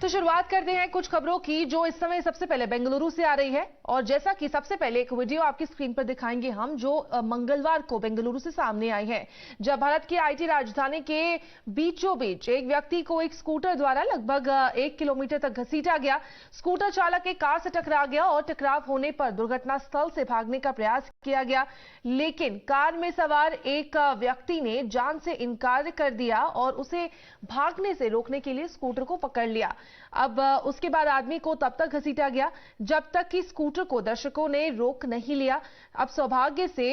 तो शुरुआत करते हैं कुछ खबरों की जो इस समय सबसे पहले बेंगलुरु से आ रही है। और जैसा कि सबसे पहले एक वीडियो आपकी स्क्रीन पर दिखाएंगे हम, जो मंगलवार को बेंगलुरु से सामने आई है, जब भारत की आईटी राजधानी के बीचों बीच एक व्यक्ति को एक स्कूटर द्वारा लगभग 1 किलोमीटर तक घसीटा गया। स्कूटर चालक एक कार से टकरा गया और टकराव होने पर दुर्घटना स्थल से भागने का प्रयास किया गया, लेकिन कार में सवार एक व्यक्ति ने जान से इनकार कर दिया और उसे भागने से रोकने के लिए स्कूटर को पकड़ लिया। अब उसके बाद आदमी को तब तक घसीटा गया जब तक कि स्कूटर को दर्शकों ने रोक नहीं लिया। अब सौभाग्य से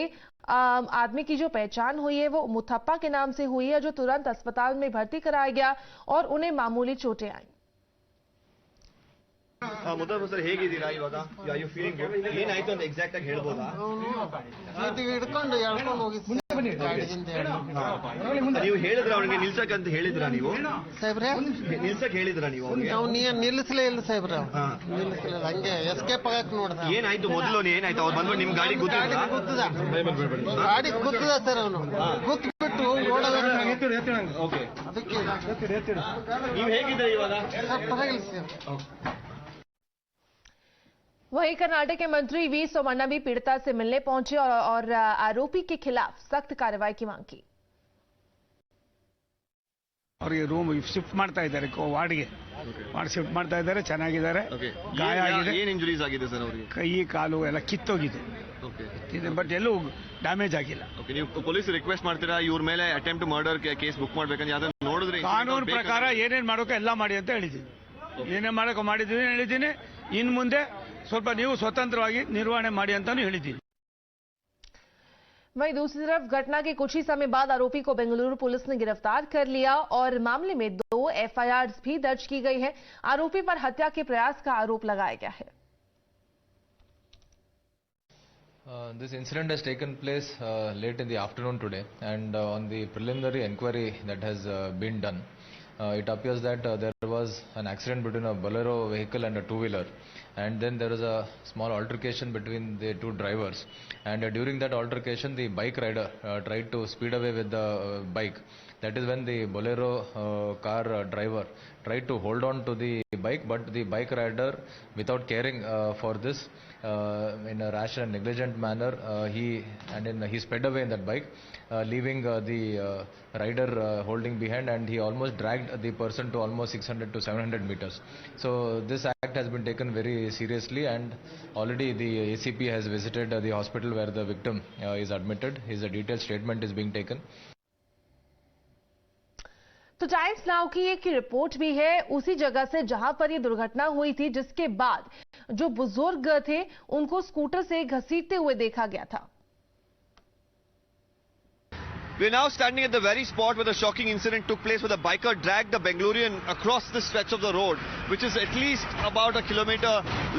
आदमी की जो पहचान हुई है वो मुथप्पा के नाम से हुई है, जो तुरंत अस्पताल में भर्ती कराया गया और उन्हें मामूली चोटें आई। ಮುದ್ದಪ್ಪ ಸರ್ ಹೇಗಿದ್ದೀರಾ ಇವಾಗ? You feeling good? ಏನಾಯ್ತು ಅಂತ ಎಕ್ಸಾಕ್ಟ್ ಆಗಿ ಹೇಳ್ಬೋದಾ? ಹಿಡ್ಕೊಂಡು ಹೋಗಿ ನೀವು ಹೇಳಿದ್ರ ಅವನಿಗೆ ನಿಲ್ಸಕ್ ಅಂತ ಹೇಳಿದ್ರಾ ನೀವು? ಸಾಹೇಬ್ರೆ ನಿಲ್ಸಕ್ ಹೇಳಿದ್ರಾ ನೀವು ಅವನಿಗೆ? ನಾವು ನಿಲ್ಲಿಸಲೇ ಇಲ್ಲ ಸಾಹೇಬ್ರೆ, ನಿಲ್ಲಿಸಲಿಲ್ಲ, ಹಂಗೆ ಎಸ್ಕೇಪ್ ಆಗಕ್ ನೋಡ್ದ. ಏನಾಯ್ತು ಮೊದಲು? ಏನಾಯ್ತು? ಅವ್ರು ಬಂದ್ಬಿಟ್ಟು ನಿಮ್ ಗಾಡಿ ಗುದ್ದಿದ ಗಾಡಿ ಗುದ್ದದ ಸರ್, ಅವನು ಗುದ್ಬಿಟ್ಟು ನೋಡೋದಕ್ಕೆ ಅದಕ್ಕೆ ನೀವು ಹೇಗಿದ್ದೀರಾ ಇವಾಗ? ಪರವಾಗಿಲ್ಲ ಸರ್. वहीं कर्नाटक के मंत्री वी सोमण्णा भी पीड़िता से मिलने पहुंचे और आरोपी के खिलाफ सख्त कार्रवाई की मांग की। ಅವರಿಗೆ ರೂಮ್ ಶಿಫ್ಟ್ ಮಾಡ್ತಾ ಇದ್ದಾರೆ, ವಾರ್ಡ್ಗೆ ಶಿಫ್ಟ್ ಮಾಡ್ತಾ ಇದ್ದಾರೆ, ಚೆನ್ನಾಗಿದ್ದಾರೆ. ಗಾಯ ಆಗಿದೆ, ಏನ್ ಇಂಜುರೀಸ್ ಆಗಿದೆ ಸರ್ ಅವರಿಗೆ? ಕೈ ಕಾಲು ಎಲ್ಲ ಕಿತ್ತೋಗಿದೆ, ಬಟ್ ಎಲ್ಲೂ ಡ್ಯಾಮೇಜ್ ಆಗಿಲ್ಲ. ನೀವು ಪೊಲೀಸ್ ರಿಕ್ವೆಸ್ಟ್ ಮಾಡ್ತೀರಾ ಇವ್ರ ಮೇಲೆ ಅಟೆಂಪ್ಟ್ ಮರ್ಡರ್ ಕೇಸ್ ಬುಕ್ ಮಾಡ್ಬೇಕಂತ? ಯಾವ್ದನ್ನ ನೋಡಿದ್ರೆ ಕಾನೂನು ಪ್ರಕಾರ ಏನೇನ್ ಮಾಡೋಕೆ ಎಲ್ಲ ಮಾಡಿ ಅಂತ ಹೇಳಿದ್ದೀನಿ, ಏನೇನ್ ಮಾಡೋಕೆ ಮಾಡಿದ್ದೀನಿ ಹೇಳಿದ್ದೀನಿ. ಇನ್ ಮುಂದೆ ಸ್ವಲ್ಪ ನೀವು ಸ್ವತಂತ್ರವಾಗಿ निर्वहण ಮಾಡಿ ಅಂತಾನು ಹೇಳಿದ್ದೀನಿ. वहीं दूसरी तरफ घटना के कुछ ही समय बाद आरोपी को बेंगलुरु पुलिस ने गिरफ्तार कर लिया और मामले में 2 एफआईआर भी दर्ज की गई है। आरोपी पर हत्या के प्रयास का आरोप लगाया गया है। This incident has taken place late in the afternoon today, and on the preliminary inquiry that has been done, it appears that there was an accident between a Bolero vehicle and a two-wheeler, and then there was a small altercation between the two drivers, and during that altercation the bike rider tried to speed away with the bike. That is when the Bolero car driver tried to hold on to the bike, but the bike rider, without caring for this, in a rash and negligent manner, he sped away in that bike, leaving the rider holding behind, and he almost dragged the person to almost 600 to 700 meters. So this act has been taken very seriously, and already the ACP has visited the hospital where the victim is admitted. His detailed statement is being taken. तो times now की एक report भी है उसी जगह से जहां पर ये दुर्घटना हुई थी, जिसके बाद जो बुजुर्ग थे उनको स्कूटर से घसीटते हुए देखा गया था। We're now standing at the very spot where the shocking incident took place, where the biker dragged the Bengalorean across the stretch of the road, which is at least about a kilometer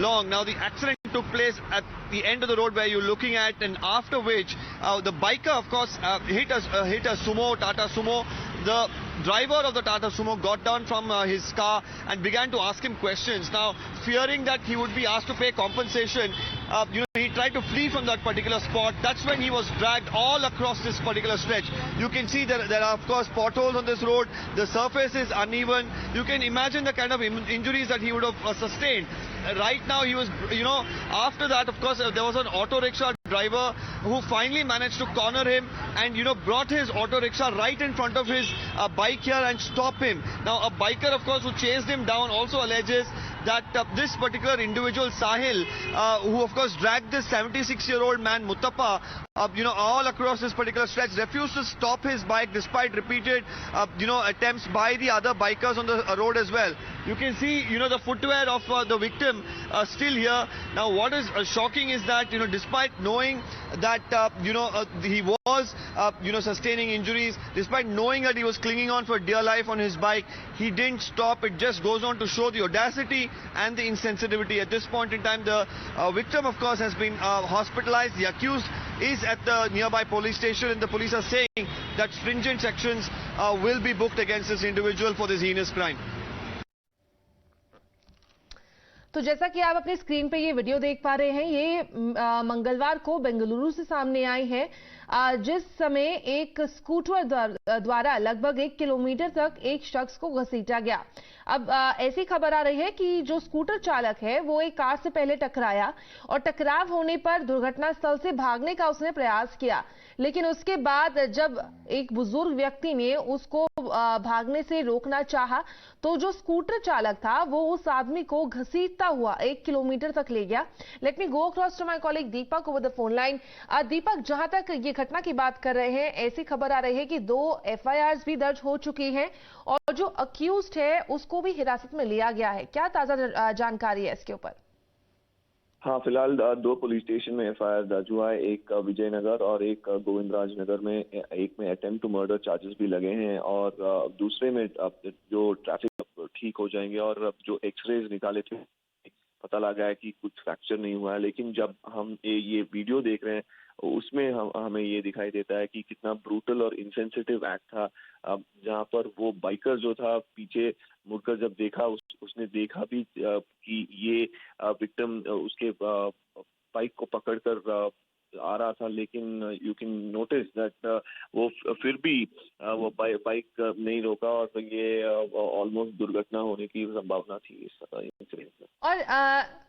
long. Now the accident took place at the end of the road where you're looking at, and after which the biker of course hit a sumo, Tata Sumo. The driver of the Tata Sumo got down from his car and began to ask him questions. Now, fearing that he would be asked to pay compensation, he tried to flee from that particular spot. That's when he was dragged all across this particular stretch. You can see there are of course potholes on this road. The surface is uneven. You can imagine the kind of injuries that he would have sustained. Right now he was, after that of course there was an auto rickshaw driver who finally managed to corner him and brought his auto rickshaw right in front of his bike here and stop him. Now a biker of course who chased him down also alleges that this particular individual Sahil, who of course dragged this 76-year-old man Muthappa all across this particular stretch, refused to stop his bike despite repeated attempts by the other bikers on the road as well. You can see the footwear of the victim still here. Now what is shocking is that despite knowing that he was sustaining injuries, despite knowing that he was clinging on for dear life on his bike, he didn't stop. It just goes on to show the audacity and the insensitivity. At this point in time, the victim of course has been hospitalized. The accused is at the nearby police station, and the police are saying that stringent sections will be booked against this individual for this heinous crime. तो जैसा कि आप अपनी screen पे ये video देख पा रहे हैं, ये मंगलवार को बेंगलुरु से सामने आई है। जिस समय एक स्कूटर द्वारा लगभग 1 किलोमीटर तक एक शख्स को घसीटा गया। अब ऐसी खबर आ रही है कि जो स्कूटर चालक है वो एक कार से पहले टकराया और टकराव होने पर दुर्घटना स्थल से भागने का उसने प्रयास किया, लेकिन उसके बाद जब एक बुजुर्ग व्यक्ति ने उसको भागने से रोकना चाहा तो जो स्कूटर चालक था वो उस आदमी को घसीटता हुआ 1 किलोमीटर तक ले गया। Let me go across to my colleague Deepak over the phone line. Deepak, जहां तक ये घटना की बात कर रहे हैं, ऐसी खबर आ रही है कि 2 FIRs भी दर्ज हो चुकी हैं और जो अक्यूज्ड है उसको भी हिरासत में लिया गया है। क्या ताजा जानकारी है इसके ऊपर? हाँ, फिलहाल 2 पुलिस स्टेशन में FIR दर्ज हुआ है, एक विजयनगर और एक गोविंदराज नगर में। एक में अटेम्प्ट टू मर्डर चार्जेस भी लगे हैं और दूसरे में जो ट्रैफिक ठीक हो जाएंगे और जो एक्सरेज निकाले थे पता लगा है कि कुछ फ्रैक्चर नहीं हुआ है। लेकिन जब हम ये वीडियो देख रहे हैं उसमें हमें ये दिखाई देता है कि कितना ब्रूटल और इंसेंसिटिव एक्ट था, जहां पर वो बाइकर जो था पीछे मुड़कर जब देखा उसने देखा भी कि ये विक्टिम उसके बाइक को पकड़कर आ रहा था, लेकिन यू कैन नोटिस दैट वो फिर भी वो बाइक नहीं रोका और ये ऑलमोस्ट दुर्घटना होने की संभावना थी इस इंसिडेंट में। और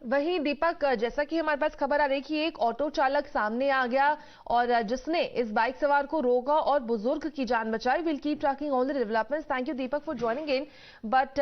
वहीं दीपक, जैसा कि हमारे पास खबर आ रही है कि एक ऑटो चालक सामने आ गया और जिसने इस बाइक सवार को रोका और बुजुर्ग की जान बचाई। Will keep trekking all the developments. Thank you Deepak for joining in. But